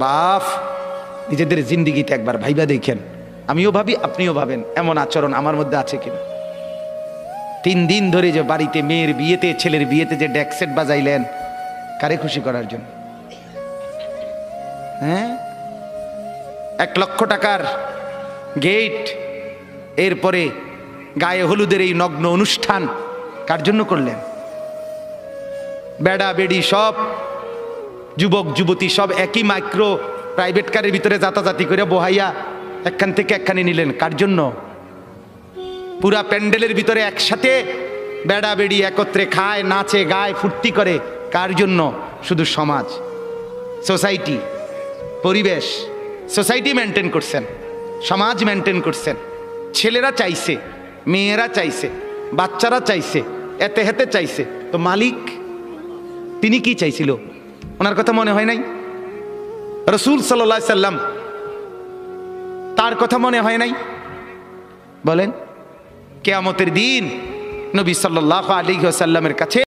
বাপ, নিজেদের জিন্দিগিতে একবার ভাইবা দেখেন। আমিও ভাবি, আপনিও ভাবেন, এমন আচরণ আমার মধ্যে আছে কিনা। 3 দিন ধরে যে বাড়িতে মেয়ের বিয়েতে, ছেলের বিয়েতে যে ডেক সেট বাজাইলেন, কারে খুশি করার জন্য? হ্যাঁ, 1 লক্ষ টাকার গেট, এরপরে গায়ে হলুদের এই নগ্ন অনুষ্ঠান কার জন্য করলেন? বেড়া বেড়ি সব, যুবক যুবতী সব একই মাইক্রো প্রাইভেট কারের ভিতরে যাতাযাতি করে বহাইয়া একখান থেকে একখানে নিলেন, কার জন্য? পুরা প্যান্ডেলের ভিতরে একসাথে বেড়া বেড়ি একত্রে খায়, নাচে, গায়, ফুর্তি করে, কার জন্য? শুধু সমাজ, সোসাইটি, পরিবেশ, সোসাইটি মেনটেন করছেন, সমাজ মেনটেন করছেন। ছেলেরা চাইছে, মেয়েরা চাইছে, বাচ্চারা চাইছে, এতে হেতে চাইছে, তো মালিক তিনি কি চাইছিল? ওনার কথা মনে হয় নাই? রাসূল সাল্লাল্লাহু আলাইহি সাল্লাম, তার কথা মনে হয় নাই? বলেন, কিয়ামতের দিন নবী সাল্লাল্লাহু আলাইহি ওয়াসাল্লামের কাছে